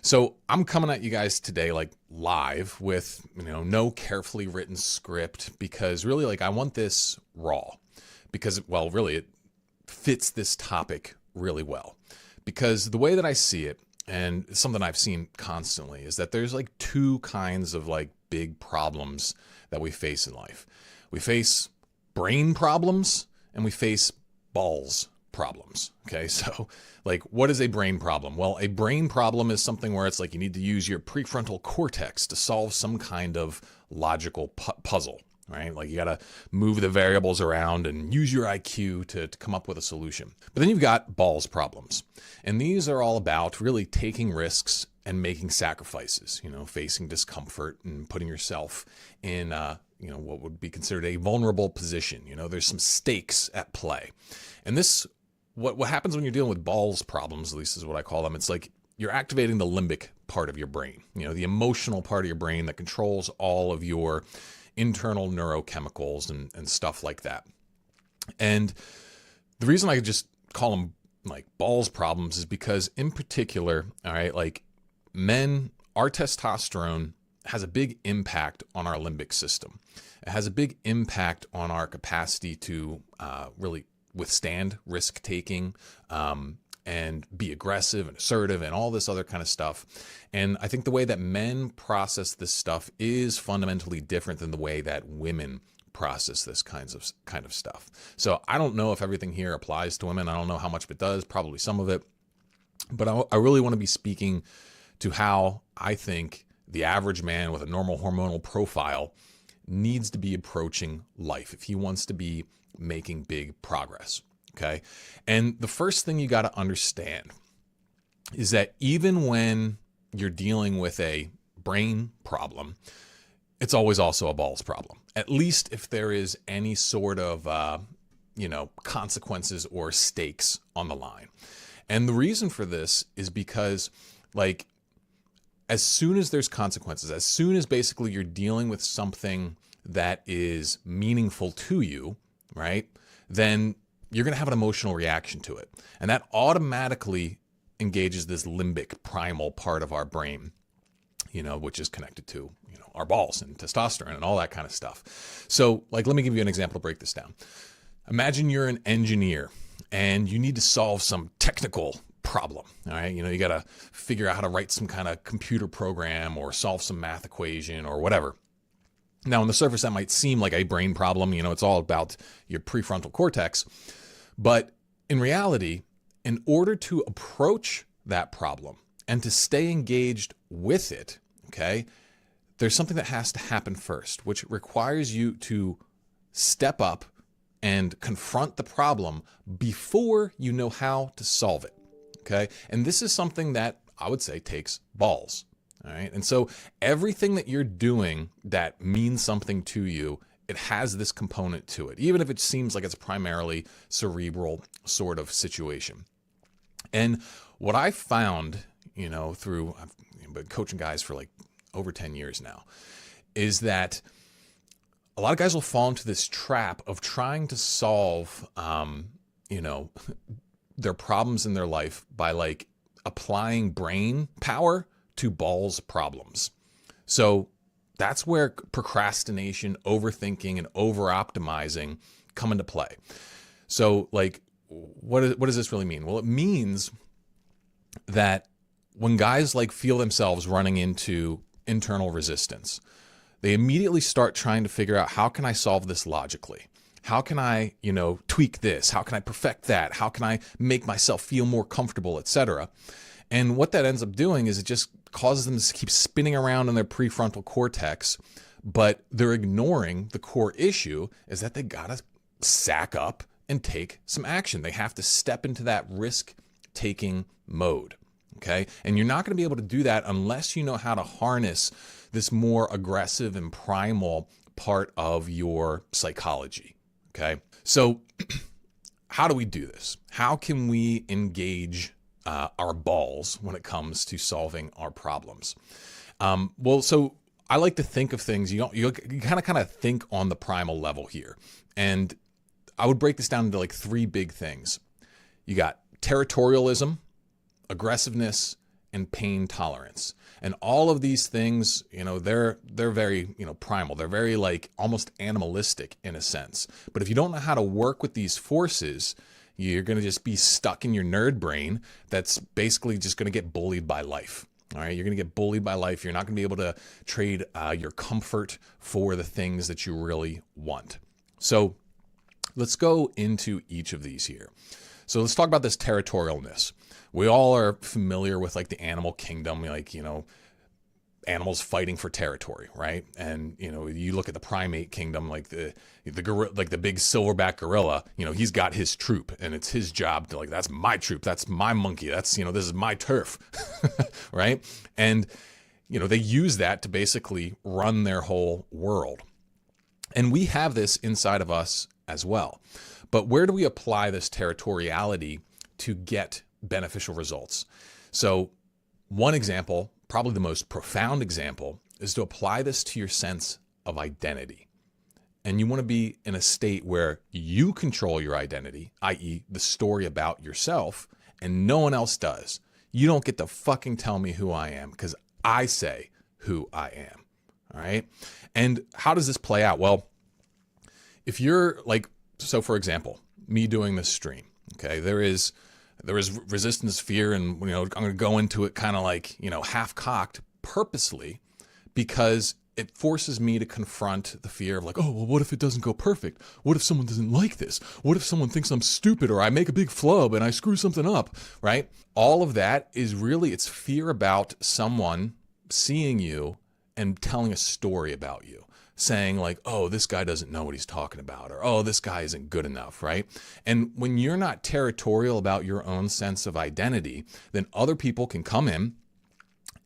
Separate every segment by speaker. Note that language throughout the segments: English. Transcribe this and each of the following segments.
Speaker 1: So I'm coming at you guys today like live with, no carefully written script because really like I want this raw because, well, really it fits this topic really well. Because the way that I see it, and it's something I've seen constantly, is that there's like two kinds of like big problems that we face in life. We face brain problems and we face balls problems. Okay, so like what is a brain problem? Well, a brain problem is something where it's like you need to use your prefrontal cortex to solve some kind of logical puzzle, right? Like you got to move the variables around and use your IQ to come up with a solution. But then you've got balls problems. And these are all about really taking risks and making sacrifices, facing discomfort and putting yourself in, what would be considered a vulnerable position. There's some stakes at play. And this, what happens when you're dealing with balls problems, at least is what I call them, it's like you're activating the limbic part of your brain, the emotional part of your brain that controls all of your internal neurochemicals and stuff like that. And the reason I just call them like balls problems is because in particular, all right, like men, our testosterone has a big impact on our limbic system. It has a big impact on our capacity to really withstand risk taking, and be aggressive and assertive and all this other kind of stuff. And I think the way that men process this stuff is fundamentally different than the way that women process this kind of stuff. So I don't know if everything here applies to women. I don't know how much of it does, probably some of it. But I really want to be speaking to how I think the average man with a normal hormonal profile needs to be approaching life if he wants to be making big progress. Okay. And the first thing you got to understand is that even when you're dealing with a brain problem, it's always also a balls problem, at least if there is any sort of, consequences or stakes on the line. And the reason for this is because like, as soon as there's consequences, as soon as basically you're dealing with something that is meaningful to you, right, then you're going to have an emotional reaction to it. And that automatically engages this limbic primal part of our brain, which is connected to, our balls and testosterone and all that kind of stuff. So like, let me give you an example to break this down. Imagine you're an engineer and you need to solve some technical problem. All right. You got to figure out how to write some kind of computer program or solve some math equation or whatever. Now, on the surface, that might seem like a brain problem. It's all about your prefrontal cortex. But in reality, in order to approach that problem and to stay engaged with it, okay, there's something that has to happen first, which requires you to step up and confront the problem before you know how to solve it. Okay. And this is something that I would say takes balls. All right. And so everything that you're doing that means something to you, it has this component to it, even if it seems like it's primarily cerebral sort of situation. And what I found, through, I've been coaching guys for like over 10 years now, is that a lot of guys will fall into this trap of trying to solve, their problems in their life by like applying brain power to balls problems. So that's where procrastination, overthinking, and over-optimizing come into play. So like, what does this really mean? Well, it means that when guys like feel themselves running into internal resistance, they immediately start trying to figure out, how can I solve this logically? How can I, tweak this? How can I perfect that? How can I make myself feel more comfortable, etc.? And what that ends up doing is it just causes them to keep spinning around in their prefrontal cortex, but they're ignoring the core issue is that they gotta sack up and take some action. They have to step into that risk-taking mode, okay? And you're not gonna be able to do that unless you know how to harness this more aggressive and primal part of your psychology, okay? So how do we do this? How can we engage our balls when it comes to solving our problems? So I like to think of things, you kind of think on the primal level here. And I would break this down into like three big things. You got territorialism, aggressiveness, and pain tolerance. And all of these things, they're very, primal. They're very like almost animalistic in a sense. But if you don't know how to work with these forces, you're going to just be stuck in your nerd brain that's basically just going to get bullied by life. All right, you're going to get bullied by life. You're not going to be able to trade your comfort for the things that you really want. So let's go into each of these here. So let's talk about this territorialness. We all are familiar with like the animal kingdom, like, animals fighting for territory, right? And, you look at the primate kingdom, like the gorilla, like the big silverback gorilla, he's got his troop and it's his job to like, that's my troop. That's my monkey. That's, this is my turf, right? And, they use that to basically run their whole world. And we have this inside of us as well. But where do we apply this territoriality to get beneficial results? So one example, probably the most profound example, is to apply this to your sense of identity. And you want to be in a state where you control your identity, i.e. the story about yourself, and no one else does. You don't get to fucking tell me who I am because I say who I am. All right. And how does this play out? Well, if you're like, so for example, me doing this stream, okay, there is resistance, fear, and, I'm going to go into it kind of like, half cocked purposely because it forces me to confront the fear of like, oh, well, what if it doesn't go perfect? What if someone doesn't like this? What if someone thinks I'm stupid or I make a big flub and I screw something up, right? All of that is really, it's fear about someone seeing you and telling a story about you. Saying like, oh, this guy doesn't know what he's talking about, or, oh, this guy isn't good enough, right? And when you're not territorial about your own sense of identity, then other people can come in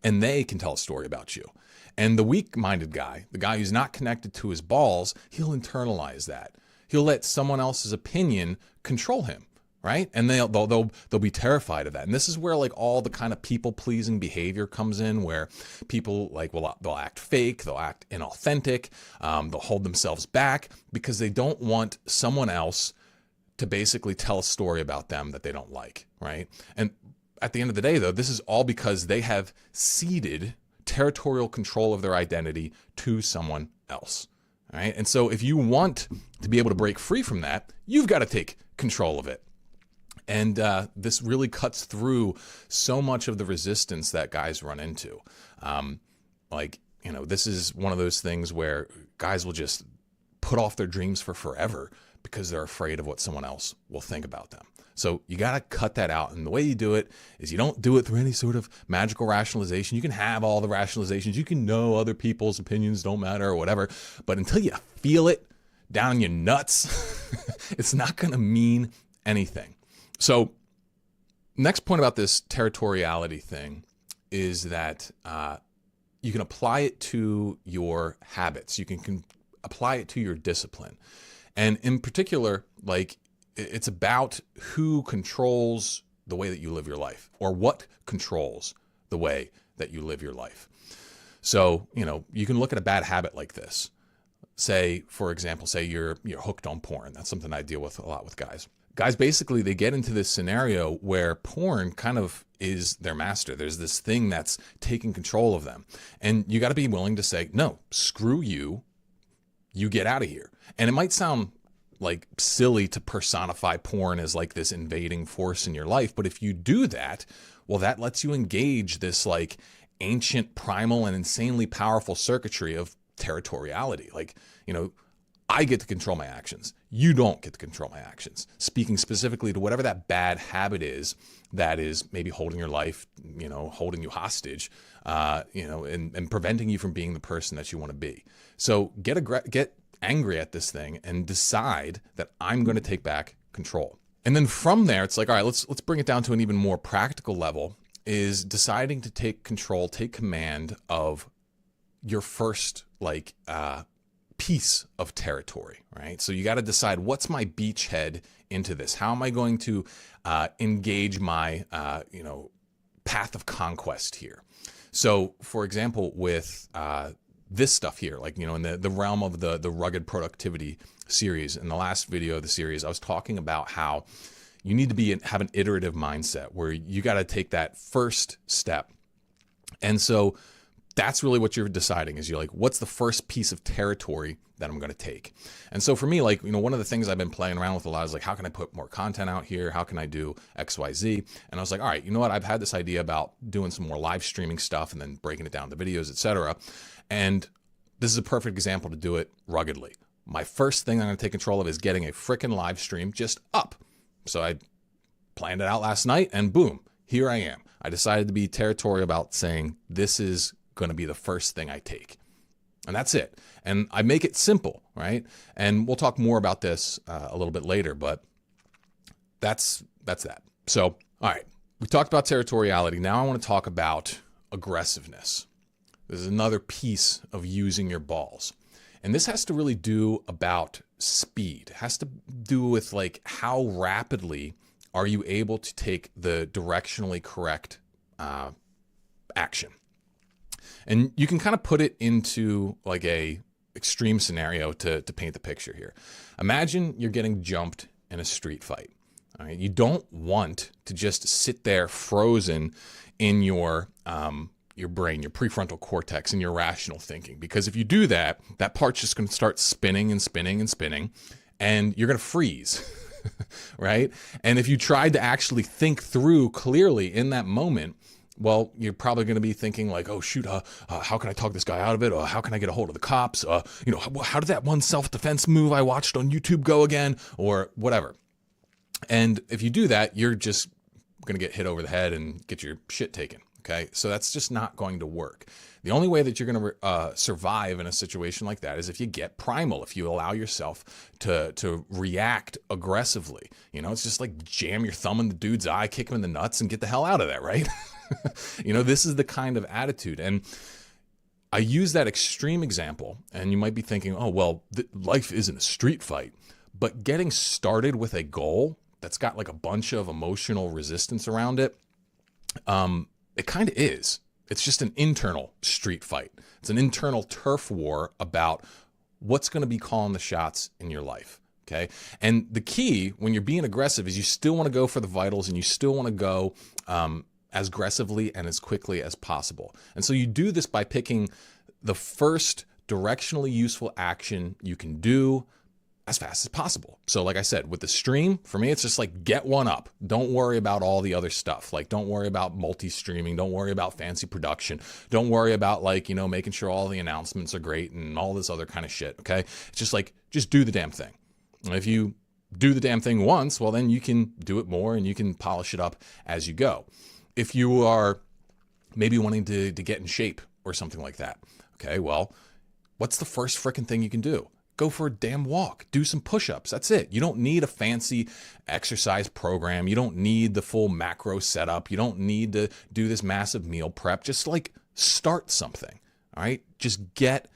Speaker 1: and they can tell a story about you. And the weak-minded guy, the guy who's not connected to his balls, he'll internalize that. He'll let someone else's opinion control him, right? And they'll be terrified of that. And this is where like all the kind of people-pleasing behavior comes in, where people like they'll act fake, they'll act inauthentic, they'll hold themselves back because they don't want someone else to basically tell a story about them that they don't like, right? And at the end of the day, though, this is all because they have ceded territorial control of their identity to someone else, right? And so if you want to be able to break free from that, you've got to take control of it. And this really cuts through so much of the resistance that guys run into. This is one of those things where guys will just put off their dreams for forever because they're afraid of what someone else will think about them. So you got to cut that out. And the way you do it is you don't do it through any sort of magical rationalization. You can have all the rationalizations. You can know other people's opinions don't matter or whatever. But until you feel it down your nuts, it's not going to mean anything. So next point about this territoriality thing is that you can apply it to your habits. You can apply it to your discipline. And in particular, like it's about who controls the way that you live your life, or what controls the way that you live your life. So, you can look at a bad habit like this. Say, for example, you're hooked on porn. That's something I deal with a lot with guys. Guys, basically, they get into this scenario where porn kind of is their master. There's this thing that's taking control of them. And you got to be willing to say, no, screw you. You get out of here. And it might sound like silly to personify porn as like this invading force in your life. But if you do that, well, that lets you engage this like ancient, primal, and insanely powerful circuitry of territoriality. Like, I get to control my actions. You don't get to control my actions. Speaking specifically to whatever that bad habit is that is maybe holding your life, holding you hostage, and preventing you from being the person that you want to be. So get angry at this thing and decide that I'm going to take back control. And then from there, it's like, all right, let's bring it down to an even more practical level, is deciding to take control, take command of your first piece of territory, right? So you got to decide, what's my beachhead into this? How am I going to engage my, path of conquest here? So for example, with this stuff here, in the realm of the rugged productivity series, in the last video of the series, I was talking about how you need to have an iterative mindset where you got to take that first step And so that's really what you're deciding is you're like, what's the first piece of territory that I'm going to take? And so for me, like, one of the things I've been playing around with a lot is like, how can I put more content out here? How can I do X, Y, Z? And I was like, all right, you know what? I've had this idea about doing some more live streaming stuff and then breaking it down to videos, etc. And this is a perfect example to do it ruggedly. My first thing I'm going to take control of is getting a freaking live stream just up. So I planned it out last night and boom, here I am. I decided to be territorial about saying this is going to be the first thing I take. And that's it. And I make it simple, right? And we'll talk more about this a little bit later, but that's that. So, all right, we talked about territoriality. Now I want to talk about aggressiveness. This is another piece of using your balls. And this has to really do about speed. It has to do with like how rapidly are you able to take the directionally correct action. And you can kind of put it into like a extreme scenario to paint the picture here. Imagine you're getting jumped in a street fight. All right? You don't want to just sit there frozen in your brain, your prefrontal cortex, and your rational thinking. Because if you do that, that part's just going to start spinning and spinning and spinning, and you're going to freeze, right? And if you tried to actually think through clearly in that moment, well, you're probably going to be thinking like, oh, shoot, how can I talk this guy out of it? Or how can I get a hold of the cops? How did that one self-defense move I watched on YouTube go again? Or whatever. And if you do that, you're just going to get hit over the head and get your shit taken. Okay, so that's just not going to work. The only way that you're going to survive in a situation like that is if you get primal, if you allow yourself to react aggressively. It's just like jam your thumb in the dude's eye, kick him in the nuts, and get the hell out of there, right? This is the kind of attitude. And I use that extreme example, and you might be thinking, oh, well, life isn't a street fight. But getting started with a goal that's got like a bunch of emotional resistance around it, it kind of is. It's just an internal street fight. It's an internal turf war about what's going to be calling the shots in your life. Okay. And the key when you're being aggressive is you still want to go for the vitals and you still want to go as aggressively and as quickly as possible. And so you do this by picking the first directionally useful action you can do as fast as possible. So like I said, with the stream, for me, it's just like get one up. Don't worry about all the other stuff. Like don't worry about multi-streaming. Don't worry about fancy production. Don't worry about like, making sure all the announcements are great and all this other kind of shit. Okay. It's just like, just do the damn thing. And if you do the damn thing once, well, then you can do it more and you can polish it up as you go. If you are maybe wanting to get in shape or something like that. Okay. Well, what's the first freaking thing you can do? Go for a damn walk, do some push-ups. That's it. You don't need a fancy exercise program. You don't need the full macro setup. You don't need to do this massive meal prep. Just like start something. All right. Just get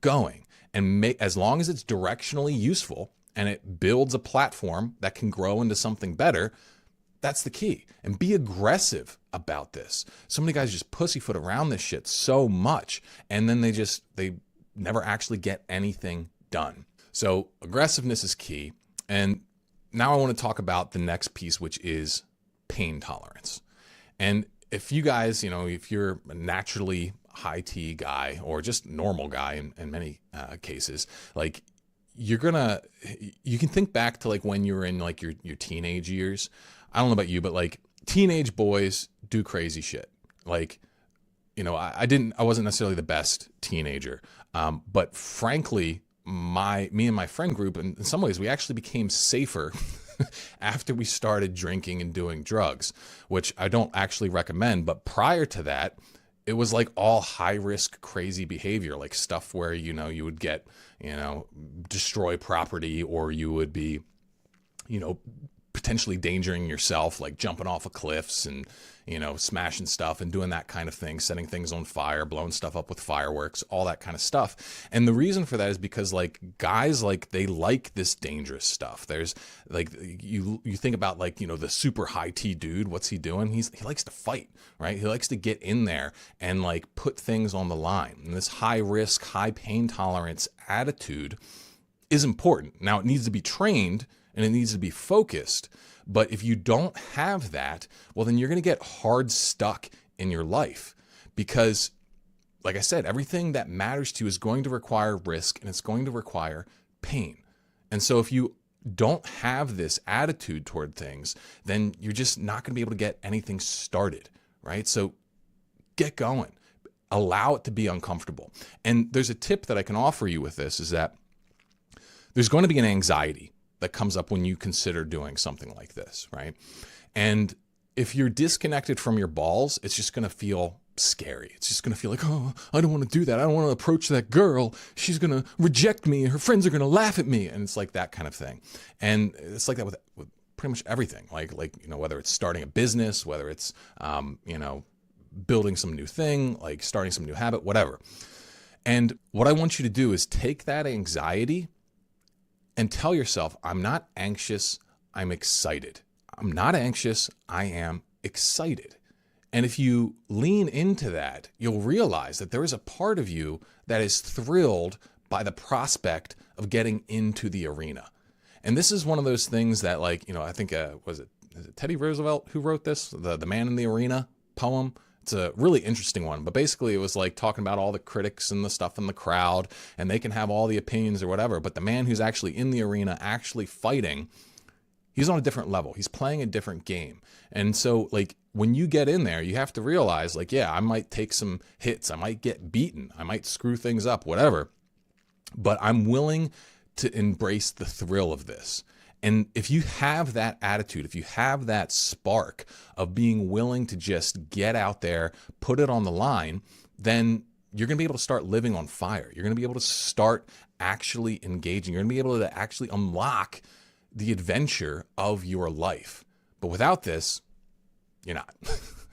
Speaker 1: going and as long as it's directionally useful and it builds a platform that can grow into something better, that's the key. And be aggressive about this. So many guys just pussyfoot around this shit so much. And then they never actually get anything done. So aggressiveness is key. And now I want to talk about the next piece, which is pain tolerance. And if you guys, if you're a naturally high T guy or just normal guy in many cases, like you can think back to like when you were in like your teenage years. I don't know about you, but like teenage boys do crazy shit. Like, I wasn't necessarily the best teenager. But frankly, me and my friend group, in some ways, we actually became safer after we started drinking and doing drugs, which I don't actually recommend. But prior to that, it was like all high risk, crazy behavior, like stuff where, you would get, destroy property, or you would be, potentially endangering yourself, like jumping off of cliffs and, smashing stuff and doing that kind of thing, setting things on fire, blowing stuff up with fireworks, all that kind of stuff. And the reason for that is because like guys, like they like this dangerous stuff. There's like, you think about like, the super high T dude, what's he doing? He likes to fight, right? He likes to get in there and like put things on the line. And this high risk, high pain tolerance attitude is important. Now it needs to be trained and it needs to be focused. But if you don't have that, well, then you're going to get hard stuck in your life because, like I said, everything that matters to you is going to require risk and it's going to require pain. And so if you don't have this attitude toward things, then you're just not going to be able to get anything started, right? So get going. Allow it to be uncomfortable. And there's a tip that I can offer you with this, is that there's going to be an anxiety that comes up when you consider doing something like this, right? And if you're disconnected from your balls, it's just going to feel scary. It's just going to feel like, oh, I don't want to do that. I don't want to approach that girl. She's going to reject me. Her friends are going to laugh at me. And it's like that kind of thing. And it's like that with pretty much everything. Like, whether it's starting a business, whether it's, building some new thing, like starting some new habit, whatever. And what I want you to do is take that anxiety and tell yourself, I'm not anxious, I'm excited. I'm not anxious, I am excited. And if you lean into that, you'll realize that there is a part of you that is thrilled by the prospect of getting into the arena. And this is one of those things that, like, I think, is it Teddy Roosevelt who wrote this? The Man in the Arena poem? It's a really interesting one, but basically it was like talking about all the critics and the stuff in the crowd, and they can have all the opinions or whatever, but the man who's actually in the arena, actually fighting, he's on a different level. He's playing a different game. And so, like, when you get in there, you have to realize, like, yeah, I might take some hits, I might get beaten, I might screw things up, whatever, but I'm willing to embrace the thrill of this. And if you have that attitude, if you have that spark of being willing to just get out there, put it on the line, then you're going to be able to start living on fire. You're going to be able to start actually engaging. You're going to be able to actually unlock the adventure of your life. But without this, you're not.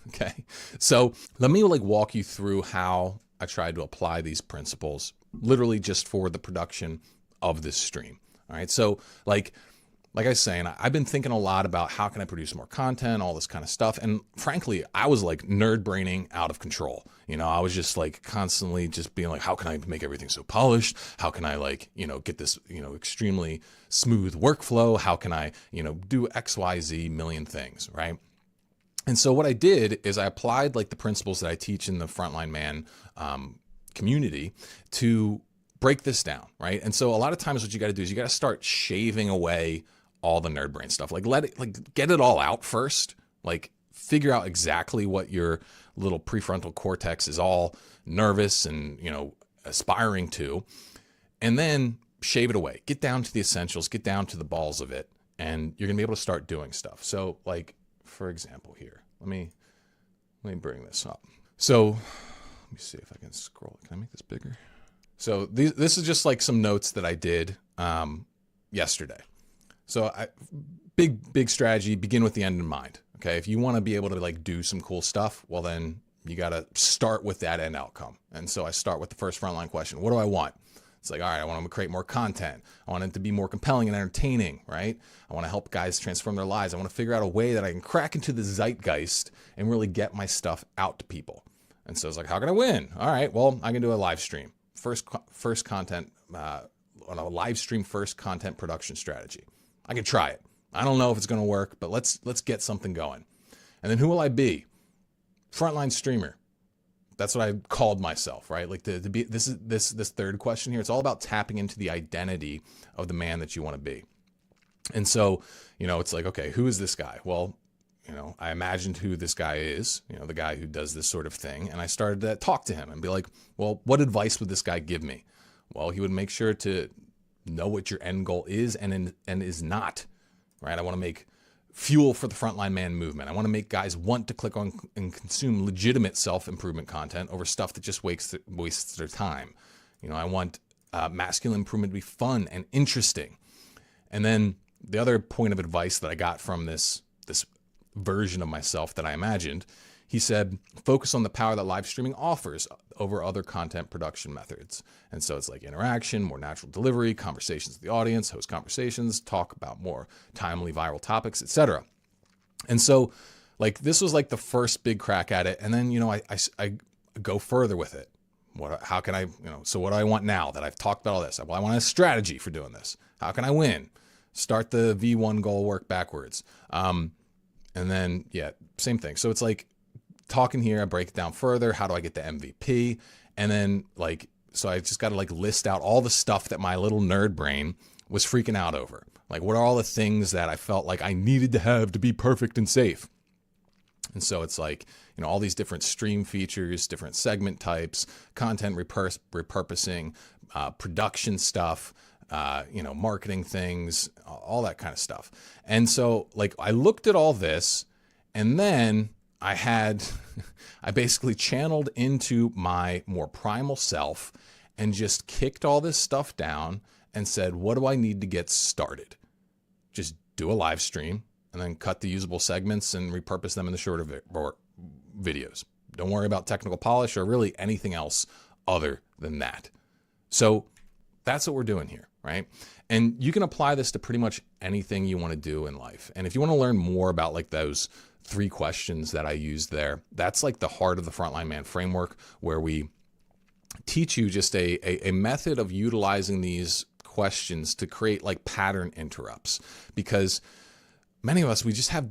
Speaker 1: Okay. So let me walk you through how I tried to apply these principles literally just for the production of this stream. All right. So like I was saying, I've been thinking a lot about how can I produce more content, all this kind of stuff. And frankly, I was like nerd braining out of control. I was just like constantly just being like, how can I make everything so polished? How can I get this, extremely smooth workflow? How can I, do X, Y, Z million things, right? And so what I did is I applied like the principles that I teach in the Frontline Man community to break this down, right? And so a lot of times what you got to do is you got to start shaving away all the nerd brain stuff. Get it all out first. Figure out exactly what your little prefrontal cortex is all nervous and, aspiring to, and then shave it away. Get down to the essentials, get down to the balls of it, and you're gonna be able to start doing stuff. So for example here, let me bring this up. So let me see if I can scroll. Can I make this bigger? So this is just like some notes that I did yesterday. So big strategy, begin with the end in mind. Okay. If you want to be able to do some cool stuff, well, then you got to start with that end outcome. And so I start with the first frontline question. What do I want? It's like, all right, I want to create more content. I want it to be more compelling and entertaining, right? I want to help guys transform their lives. I want to figure out a way that I can crack into the zeitgeist and really get my stuff out to people. And so it's like, how can I win? All right, well, I can do a live stream. First content, on a live stream first content production strategy. I can try it. I don't know if it's going to work, but let's get something going. And then who will I be? Frontline streamer. That's what I called myself, right? This third question here, it's all about tapping into the identity of the man that you want to be. And so, it's like, okay, who is this guy? Well, I imagined who this guy is, the guy who does this sort of thing. And I started to talk to him and be like, well, what advice would this guy give me? Well, he would make sure to know what your end goal is and is not, right? I want to make fuel for the Frontline Man movement. I want to make guys want to click on and consume legitimate self-improvement content over stuff that just wastes their time. I want masculine improvement to be fun and interesting. And then the other point of advice that I got from this version of myself that I imagined, he said, focus on the power that live streaming offers over other content production methods. And so it's like interaction, more natural delivery, conversations with the audience, host conversations, talk about more timely viral topics, etc. And so this was the first big crack at it. And then, I go further with it. How can I, so what do I want now that I've talked about all this? Well, I want a strategy for doing this. How can I win? Start the V1 goal, work backwards. And then, yeah, same thing. So it's talking here, I break it down further. How do I get the MVP? And then so I just got to list out all the stuff that my little nerd brain was freaking out over. Like, what are all the things that I felt like I needed to have to be perfect and safe? And so it's all these different stream features, different segment types, content repurposing, production stuff, marketing things, all that kind of stuff. And so I looked at all this, and then I basically channeled into my more primal self and just kicked all this stuff down and said, what do I need to get started? Just do a live stream and then cut the usable segments and repurpose them into shorter videos. Don't worry about technical polish or really anything else other than that. So that's what we're doing here, right? And you can apply this to pretty much anything you want to do in life. And if you want to learn more about those 3 questions that I used there, that's the heart of the Frontline Man framework, where we teach you just a method of utilizing these questions to create pattern interrupts. Because many of us, we just have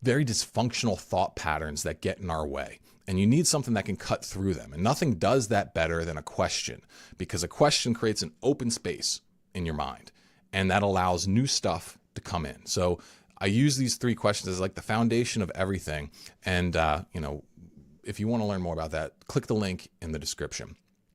Speaker 1: very dysfunctional thought patterns that get in our way. And you need something that can cut through them. And nothing does that better than a question, because a question creates an open space in your mind, and that allows new stuff to come in. So I use these 3 questions as the foundation of everything. And, if you want to learn more about that, click the link in the description.